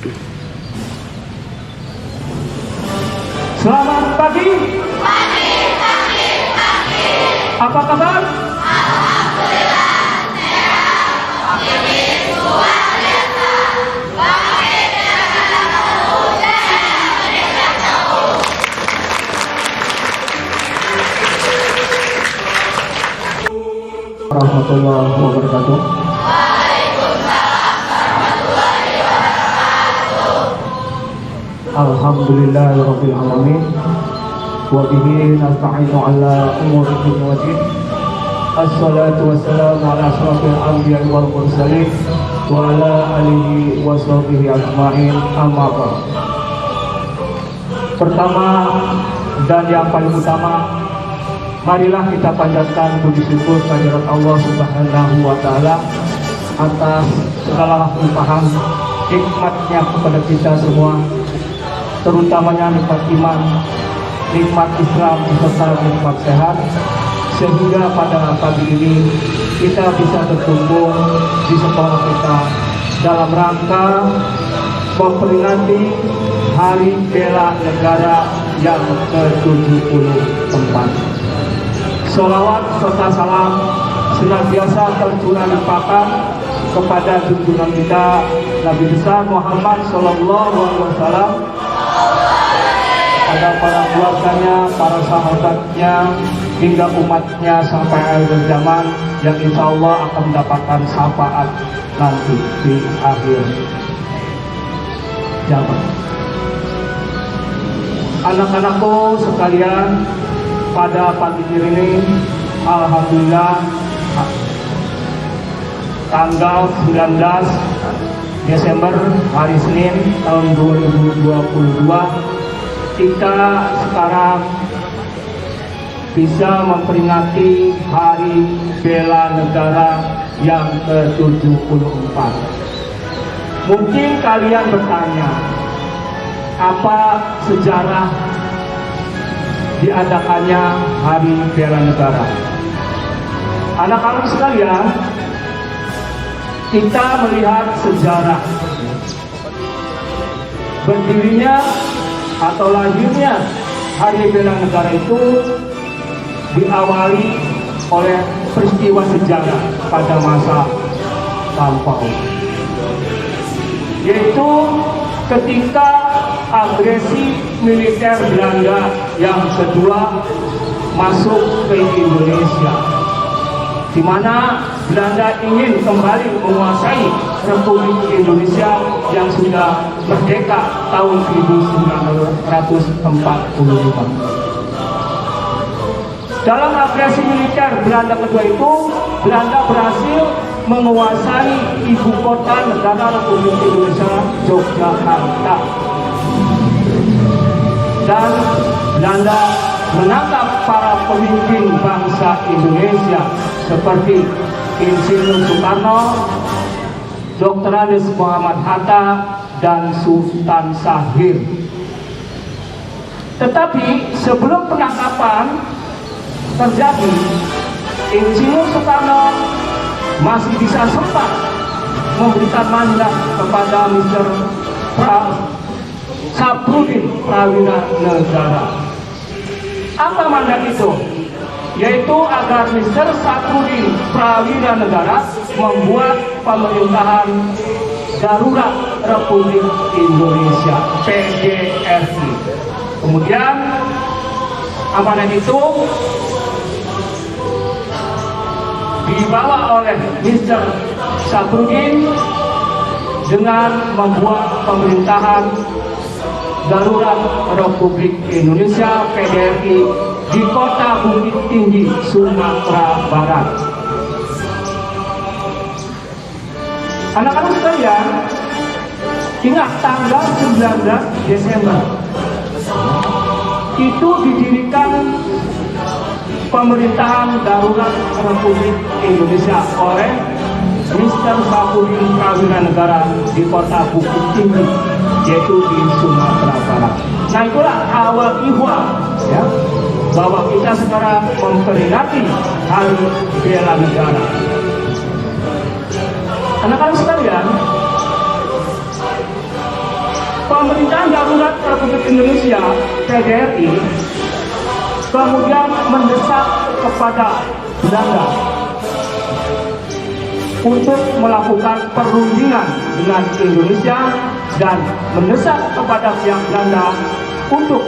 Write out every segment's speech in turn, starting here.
Selamat pagi. Apa kabar? Warahmatullahi wabarakatuh. Alhamdulillahirabbil alamin. Wa bihi nasta'inu ala umuri dunya wa din. Assalatu wassalamu ala asyrafil anbiya'i wal mursalin wa ala alihi wa sahbihi ajma'in. Amma ba'd. Pertama dan yang paling utama, marilah kita panjatkan puji syukur kehadirat Allah Subhanahu wa taala atas segala limpahan nikmatnya kepada kita semua, terutamanya nikmat iman, nikmat Islam, serta nikmat sehat, sehingga pada pagi ini kita bisa berkumpul di sekolah kita dalam rangka memperingati Hari Bela Negara yang ke-74. Sholawat serta salam senantiasa tercurah limpahkan kepada junjungan kita Nabi besar Muhammad Sallallahu Alaihi Wasallam, pada para keluarganya, para sahabatnya, hingga umatnya sampai akhir zaman, yang insya Allah akan mendapatkan syafaat nanti di akhir zaman. Anak-anakku sekalian, pada pagi ini alhamdulillah tanggal 19 Desember hari Senin tahun 2022, kita sekarang bisa memperingati Hari Bela Negara yang ke-74. Mungkin kalian bertanya, apa sejarah diadakannya Hari Bela Negara? Anak-anak sekalian, kita melihat sejarah berdirinya atau lahirnya Hari Bela Negara itu diawali oleh peristiwa sejarah pada masa lampau, yaitu ketika agresi militer Belanda yang kedua masuk ke Indonesia, di mana Belanda ingin kembali menguasai Republik Indonesia yang sudah merdeka tahun 1945. Dalam agresi militer Belanda kedua itu, Belanda berhasil menguasai ibu kota negara Republik Indonesia, Yogyakarta. Dan Belanda menangkap para pemimpin bangsa Indonesia seperti Insinyur Soekarno, Dr. Andes Muhammad Hatta, dan Sultan Syahrir. Tetapi sebelum penangkapan terjadi, Insinyur Soekarno masih bisa sempat memberikan mandat kepada Mr. Sapruddin Prawira Negara. Apa mandat itu? Yaitu agar Mr. Sapruddin Prawira Negara membuat pemerintahan darurat Republik Indonesia (PDRI). Kemudian amanat itu dibawa oleh Mr. Sapruddin dengan membuat pemerintahan darurat Republik Indonesia (PDRI) di kota Bukit Tinggi, Sumatera Barat. Anak-anak sekalian, ingat tanggal 19 Desember itu didirikan pemerintahan darurat Republik Indonesia oleh Mr. Sapruddin Prawira Negara di kota Bukit Tinggi, yaitu di Sumatera Barat. Nah, itulah awal ihwal, ya, bahwa kita sekarang memperingati Hari Bela Negara. Anak-anak sekalian, Pemerintahan Darurat Republik Indonesia (PDRI) kemudian mendesak kepada Belanda untuk melakukan perundingan dengan Indonesia dan mendesak kepada pihak Belanda untuk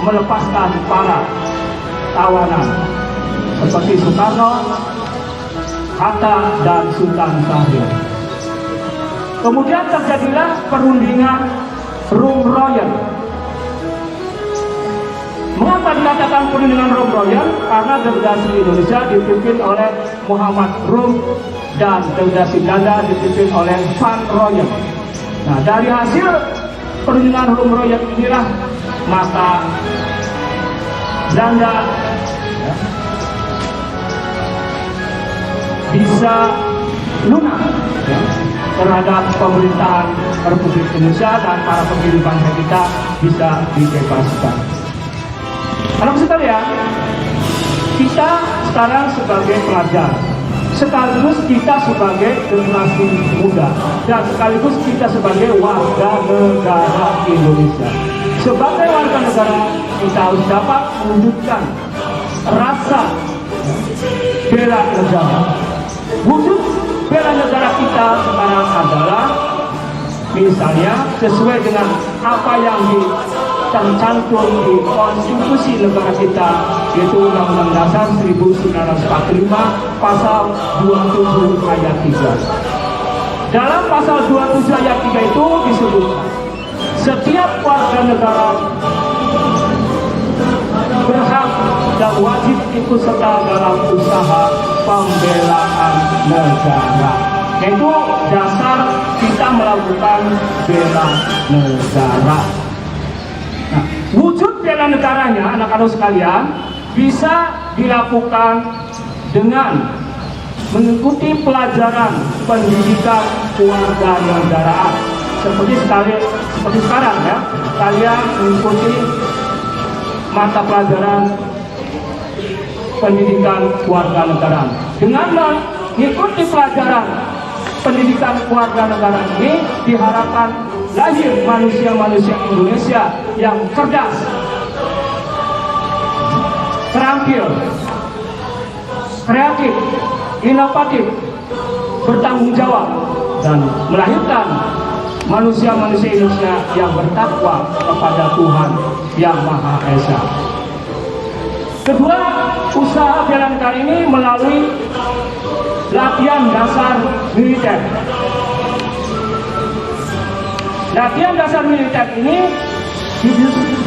melepaskan para tawanan seperti Soekarno, Hatta, dan Sultan Syahrir. Kemudian terjadilah perundingan Rum Royal. Mengapa dikatakan perundingan Rum Royal? Karena delegasi Indonesia dipimpin oleh Muhammad Rum dan delegasi Belanda dipimpin oleh Van Royal. Nah, dari hasil perundingan Rum Royal inilah maka Belanda bisa lunak terhadap pemerintahan Republik Indonesia dan para pendiri bangsa kita bisa dibebaskan. Anak sekalian, kita sekarang sebagai pelajar, sekaligus kita sebagai generasi muda, dan sekaligus kita sebagai warga negara Indonesia. Sebagai warga negara, kita harus dapat menunjukkan rasa bela negara. Wujud bela negara kita sekarang adalah misalnya sesuai dengan apa yang tercantum di konstitusi negara kita, yaitu Undang-Undang Dasar 1945 pasal 27 ayat 3. Dalam pasal 27 ayat 3 itu disebutkan setiap warga negara berhak dan wajib ikut serta dalam usaha pembelaan negara. Itu dasar kita melakukan bela negara. Nah, wujud bela negaranya, anak-anak sekalian, bisa dilakukan dengan mengikuti pelajaran pendidikan kewarganegaraan. Seperti sekarang ya, kalian mengikuti mata pelajaran pendidikan kewarganegaraan. Dengan mengikuti pelajaran pendidikan kewarganegaraan ini diharapkan lahir manusia-manusia Indonesia yang cerdas, terampil, kreatif, inovatif, bertanggung jawab, dan melahirkan manusia-manusia Indonesia yang bertakwa kepada Tuhan Yang Maha Esa. Kedua, usaha bela negara ini melalui latihan dasar militer. Latihan dasar militer ini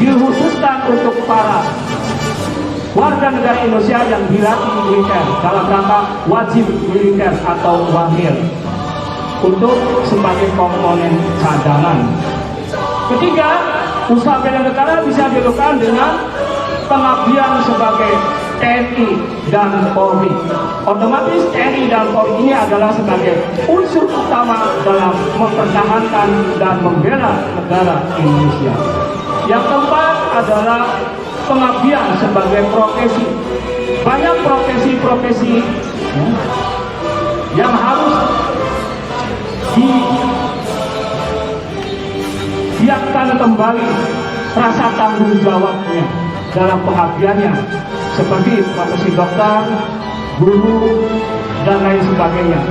dikhususkan untuk para warga negara Indonesia yang dilatih militer dalam rangka wajib militer atau wamil untuk sebagai komponen cadangan. Ketiga, usaha bela negara bisa dilakukan dengan pengabdian sebagai TNI dan Polri. Otomatis TNI dan Polri ini adalah sebagai unsur utama dalam mempertahankan dan membela negara Indonesia. Yang keempat adalah pengabdian sebagai profesi. Banyak profesi-profesi yang harus dibiarkan kembali rasa tanggung jawabnya dalam pengabdiannya, seperti profesi dokter, guru, dan lain sebagainya.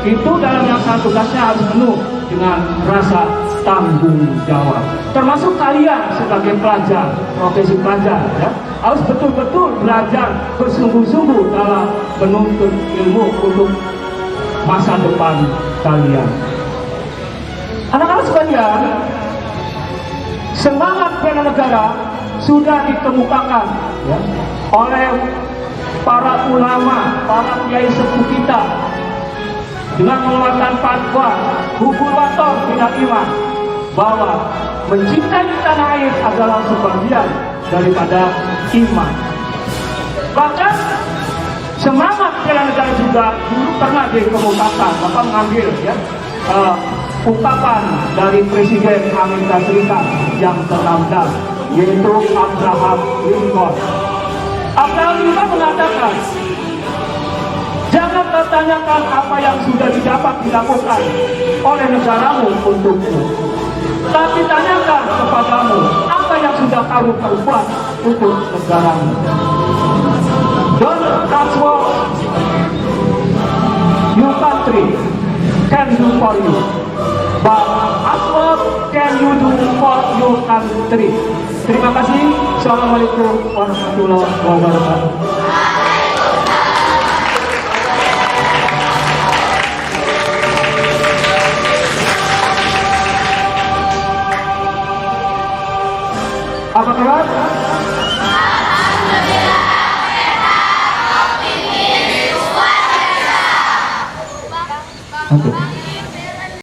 Itu dalam melaksanakan tugasnya harus penuh dengan rasa tanggung jawab. Termasuk kalian sebagai pelajar, profesi pelajar, ya, harus betul-betul belajar bersungguh-sungguh dalam menuntut ilmu untuk masa depan kalian. Anak-anak sekalian, semangat bela negara sudah dikemukakan ya, oleh para ulama, para kiai sepuh kita dengan mengeluarkan fatwa Hubul Waton Bina Iman bahwa mencintai tanah air adalah sebagian daripada iman. Bahkan semangat bela negara juga dulu pernah dikemukakan. Bapak mengambil ya ungkapan dari Presiden Amerika Serikat yang ke-16, yaitu Abraham Lincoln. Abraham Lincoln mengatakan, jangan pertanyakan apa yang sudah didapat dilakukan oleh negaramu untukmu, tapi tanyakan baru berbuat untuk negaramu. Don't ask what your country can do for you, but ask what can you do for your country. Terima kasih. Assalamualaikum warahmatullahi wabarakatuh. Apa kabar? Oke.